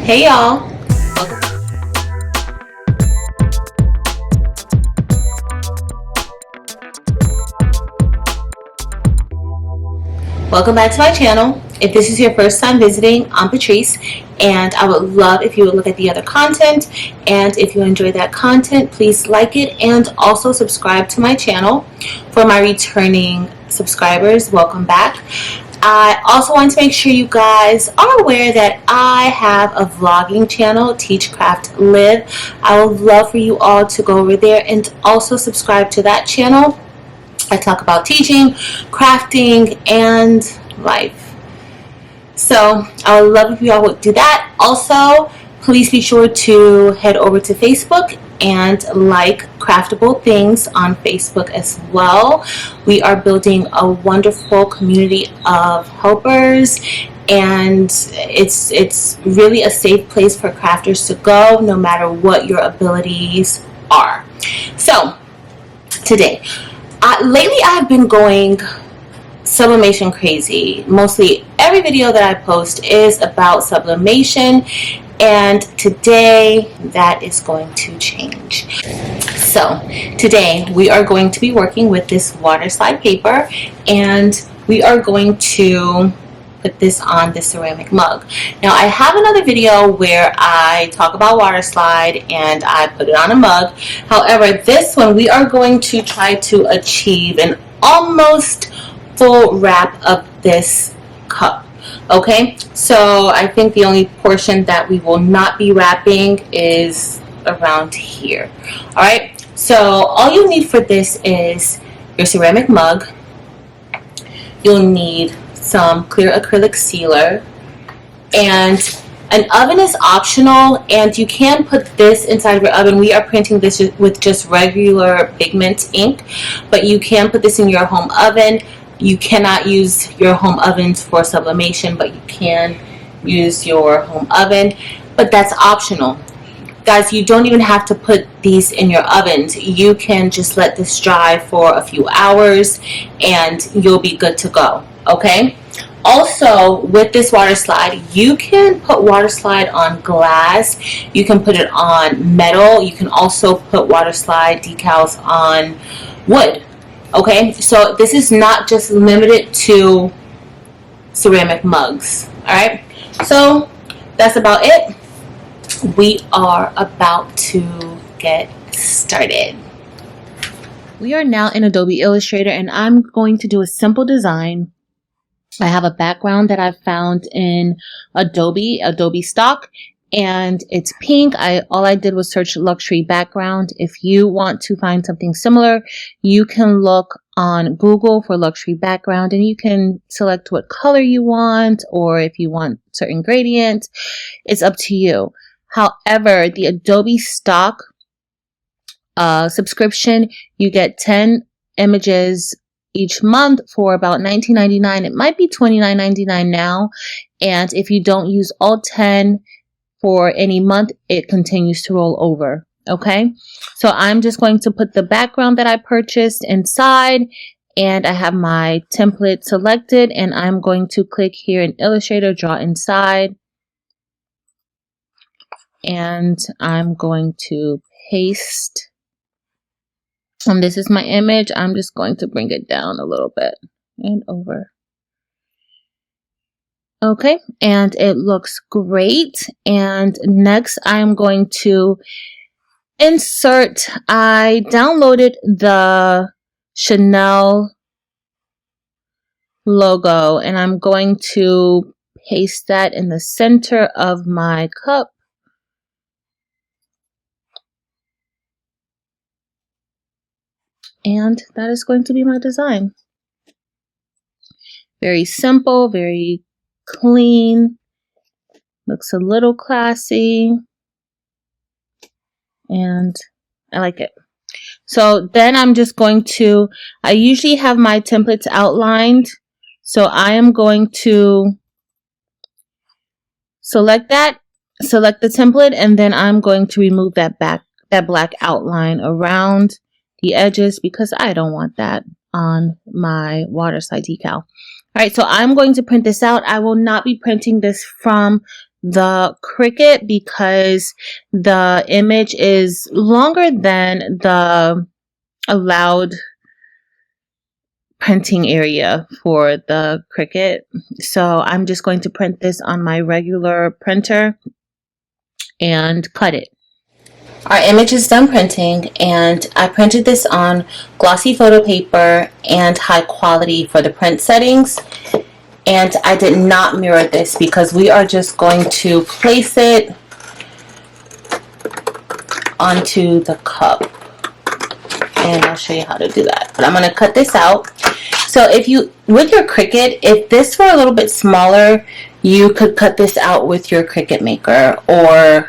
Hey y'all, welcome back to my channel. If this is your first time visiting, I'm Patrice, and I would love if you would look at the other content, and if you enjoy that content, please like it and also subscribe to my channel. For my returning subscribers, welcome back. I also want to make sure you guys are aware that I have a vlogging channel, Teach Craft Live. I would love for you all to go over there and also subscribe to that channel. I talk about teaching, crafting, and life. So I would love if you all would do that. Also, please be sure to head over to Facebook and like Craftable Things on Facebook as well. We are building a wonderful community of helpers, and it's really a safe place for crafters to go no matter what your abilities are. So today, lately I've been going sublimation crazy. Mostly every video that I post is about sublimation, and today that is going to change. So today we are going to be working with this Waterslide paper, and we are going to put this on the ceramic mug. Now I have another video where I talk about Waterslide and I put it on a mug. However, this one we are going to try to achieve an almost full wrap of this cup. Okay, so I think the only portion that we will not be wrapping is around here. All right, so all you need for this is your ceramic mug. You'll need some clear acrylic sealer, and an oven is optional, and you can put this inside of your oven. We are printing this with just regular pigment ink, but you can put this in your home oven. You cannot use your home ovens for sublimation, but you can use your home oven, but that's optional. Guys, you don't even have to put these in your ovens. You can just let this dry for a few hours and you'll be good to go. Okay, also with this Waterslide, you can put Waterslide on glass, you can put it on metal, you can also put Waterslide decals on wood. Okay, so this is not just limited to ceramic mugs. All right, so that's about it. We are about to get started. We are now in Adobe Illustrator, and I'm going to do a simple design. I have a background that I found in Adobe stock, and it's pink. All I did was search luxury background. If you want to find something similar, you can look on Google for luxury background, and you can select what color you want, or if you want certain gradient, it's up to you. However, the Adobe stock subscription, you get 10 images each month for about $19.99. It might be $29.99 now, and if you don't use all 10 for any month, it continues to roll over. Okay, so I'm just going to put the background that I purchased inside, and I have my template selected, and I'm going to click here in Illustrator, draw inside, and I'm going to paste. And this is my image. I'm just going to bring it down a little bit and over. Okay, and it looks great. And next I'm going to insert. I downloaded the Chanel logo, and I'm going to paste that in the center of my cup. And that is going to be my design. Very simple, very clean, looks a little classy, and I like it. So then I'm just going to, I usually have my templates outlined, so I am going to select the template, and then I'm going to remove that black outline around the edges because I don't want that on my Waterslide decal. All right, so I'm going to print this out. I will not be printing this from the CRICUT because the image is longer than the allowed printing area for the CRICUT. So I'm just going to print this on my regular printer and cut it. Our image is done printing, and I printed this on glossy photo paper and high quality for the print settings. And I did not mirror this because we are just going to place it onto the cup. And I'll show you how to do that. But I'm going to cut this out. So if you, with your CRICUT, if this were a little bit smaller, you could cut this out with your CRICUT Maker or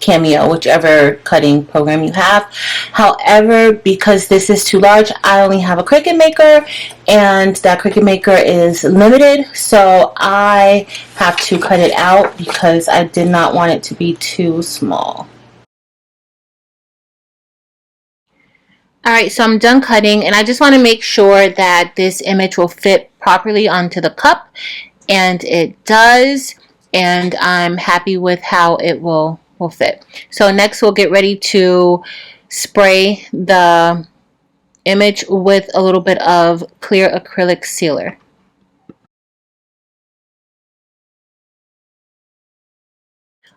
Cameo, whichever cutting program you have. However, because this is too large, I only have a CRICUT Maker, and that CRICUT Maker is limited, so I have to cut it out because I did not want it to be too small. Alright, so I'm done cutting, and I just want to make sure that this image will fit properly onto the cup, and it does, and I'm happy with how it will fit. So next we'll get ready to spray the image with a little bit of clear acrylic sealer.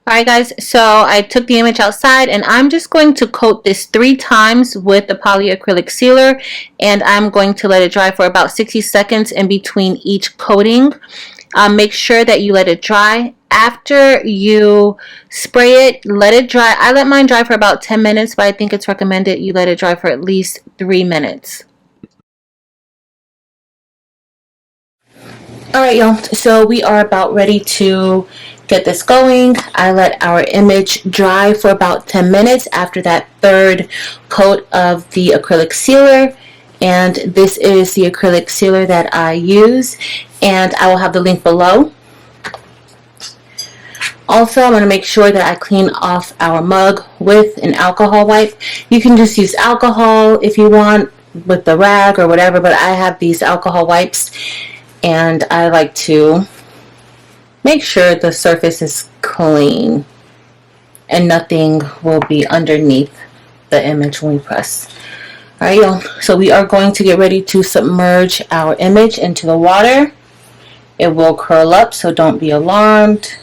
Alright guys, so I took the image outside, and I'm just going to coat this 3 times with the polyacrylic sealer, and I'm going to let it dry for about 60 seconds in between each coating. Make sure that you let it dry. After you spray it, let it dry. I let mine dry for about 10 minutes, but I think it's recommended you let it dry for at least 3 minutes. Alright y'all, so we are about ready to get this going. I let our image dry for about 10 minutes after that 3rd coat of the acrylic sealer. And this is the acrylic sealer that I use, and I will have the link below. Also, I'm going to make sure that I clean off our mug with an alcohol wipe. You can just use alcohol if you want with the rag or whatever, but I have these alcohol wipes, and I like to make sure the surface is clean and nothing will be underneath the image when we press. Alright y'all, so we are going to get ready to submerge our image into the water. It will curl up, so don't be alarmed.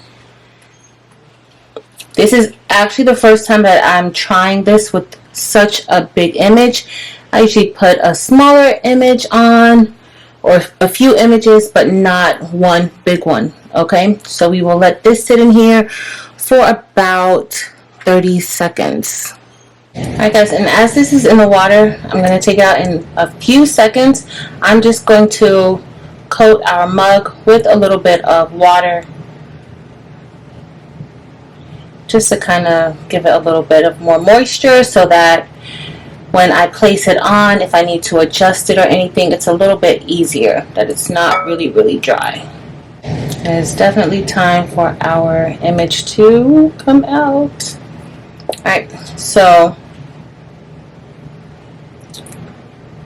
This is actually the first time that I'm trying this with such a big image. I usually put a smaller image on, or a few images, but not one big one. Okay, so we will let this sit in here for about 30 seconds. Alright guys, and as this is in the water, I'm going to take it out in a few seconds. I'm just going to coat our mug with a little bit of water, just to kind of give it a little bit of more moisture, so that when I place it on, if I need to adjust it or anything, it's a little bit easier, that it's not really dry. It's definitely time for our image to come out. Alright, so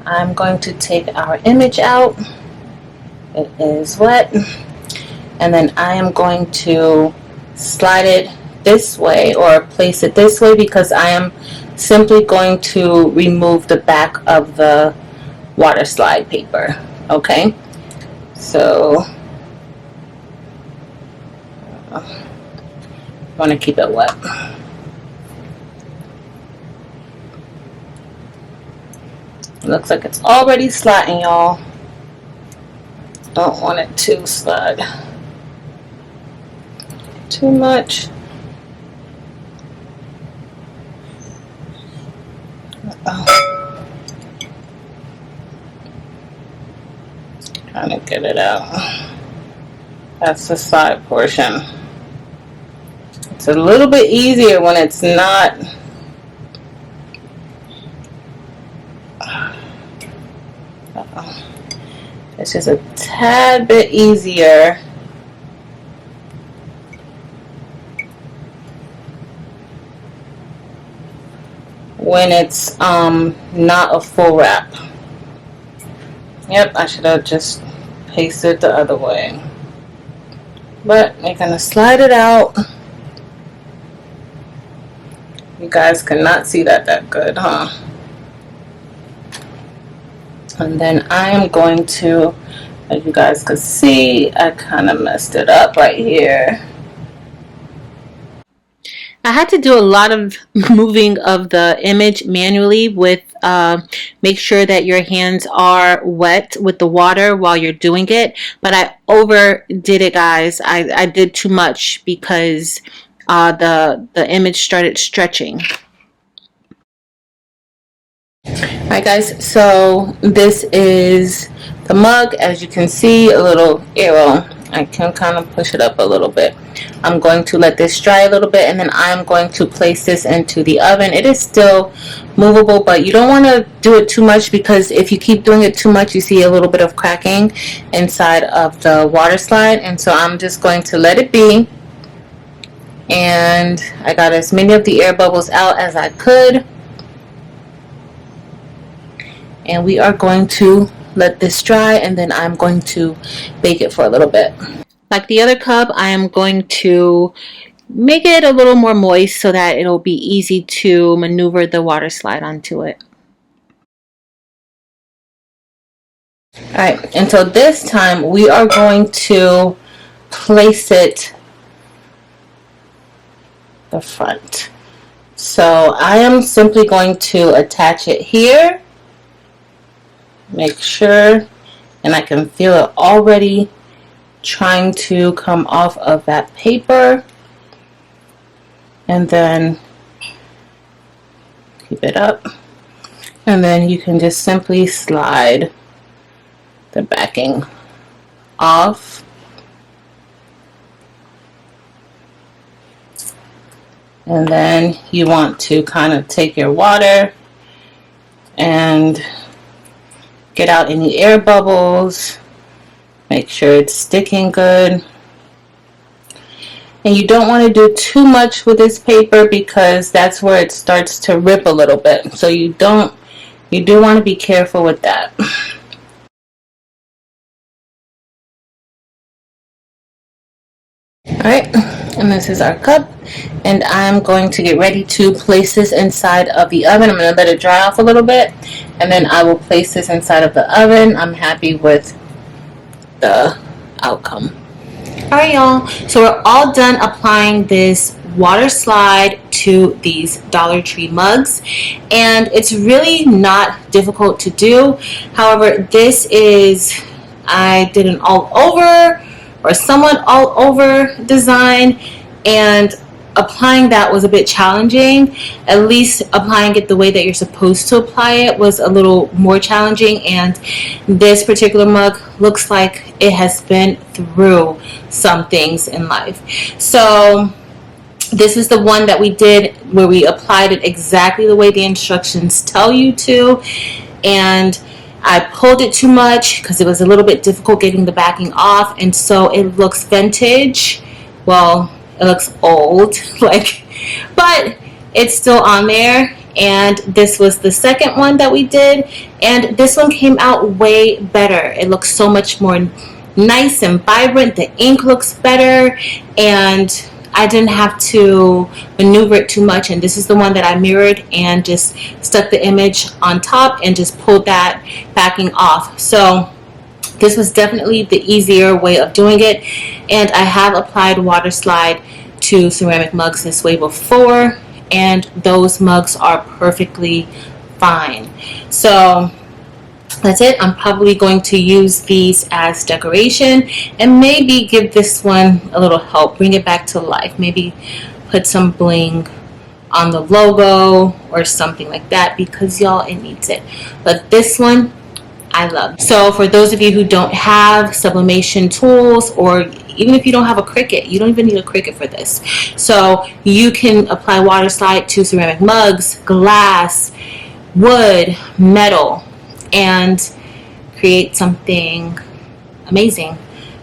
I'm going to take our image out. It is wet, and then I am going to slide it this way, or place it this way, because I am simply going to remove the back of the Waterslide paper. Okay, so I want to keep it wet. It looks like it's already sliding, y'all. Don't want it to slide too much. Trying to get it out. That's the side portion. It's a little bit easier when it's not it's just a tad bit easier when it's not a full wrap. Yep, I should have just pasted the other way. but you're gonna slide it out. You guys cannot see that good, huh? And then I am going to, as you guys can see, I kind of messed it up right here. I had to do a lot of moving of the image manually with make sure that your hands are wet with the water while you're doing it, but I overdid it, guys. I did too much because the image started stretching. Alright guys, so this is the mug. As you can see, a little arrow. I can kind of push it up a little bit. I'm going to let this dry a little bit, and then I'm going to place this into the oven. It is still movable, but you don't want to do it too much, because if you keep doing it too much, you see a little bit of cracking inside of the water slide. And so I'm just going to let it be. And I got as many of the air bubbles out as I could. And we are going to let this dry, and then I'm going to bake it for a little bit. Like the other cup, I am going to make it a little more moist so that it'll be easy to maneuver the water slide onto it. Alright, and so this time we are going to place it the front. So I am simply going to attach it here. Make sure, and I can feel it already trying to come off of that paper, and then keep it up, and then you can just simply slide the backing off, and then you want to kind of take your water and get out any air bubbles. Make sure it's sticking good. And you don't want to do too much with this paper, because that's where it starts to rip a little bit. So you do want to be careful with that. Alright, and this is our cup, and I'm going to get ready to place this inside of the oven. I'm going to let it dry off a little bit, and then I will place this inside of the oven. I'm happy with the outcome. Alright y'all, so we're all done applying this water slide to these Dollar Tree mugs, and it's really not difficult to do. However, this is, I did an all over or somewhat all over design, and applying that was a bit challenging. At least applying it the way that you're supposed to apply it was a little more challenging, and this particular mug looks like it has been through some things in life. So this is the one that we did where we applied it exactly the way the instructions tell you to, and I pulled it too much because it was a little bit difficult getting the backing off, and so it looks vintage. Well, it looks old, like, but it's still on there. And this was the second one that we did, and this one came out way better. It looks so much more nice and vibrant. The ink looks better, and I didn't have to maneuver it too much. And this is the one that I mirrored and just stuck the image on top and just pulled that backing off. So this was definitely the easier way of doing it, and I have applied water slide to ceramic mugs this way before, and those mugs are perfectly fine. So that's it. I'm probably going to use these as decoration, and maybe give this one a little help, bring it back to life. Maybe put some bling on the logo or something like that, because y'all, it needs it. But this one I love. So for those of you who don't have sublimation tools, or even if you don't have a CRICUT, you don't even need a CRICUT for this. So you can apply water slide to ceramic mugs, glass, wood, metal, and create something amazing.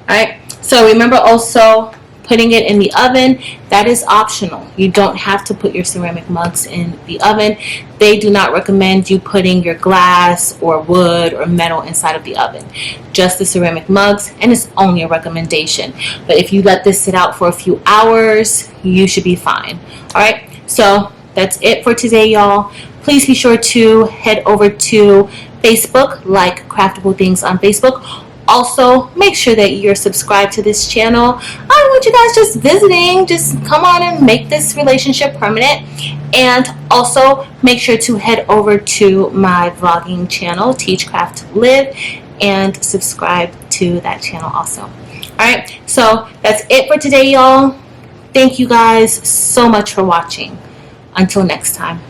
All right, so remember, also putting it in the oven, that is optional. You don't have to put your ceramic mugs in the oven. They do not recommend you putting your glass or wood or metal inside of the oven. Just the ceramic mugs, and it's only a recommendation. But if you let this sit out for a few hours, you should be fine. All right, so that's it for today, y'all. Please be sure to head over to Facebook, like Craftable Things on Facebook. Also, make sure that you're subscribed to this channel. I don't want you guys just visiting. Just come on and make this relationship permanent. And also, make sure to head over to my vlogging channel, Teach Craft Live, and subscribe to that channel also. Alright, so that's it for today, y'all. Thank you guys so much for watching. Until next time.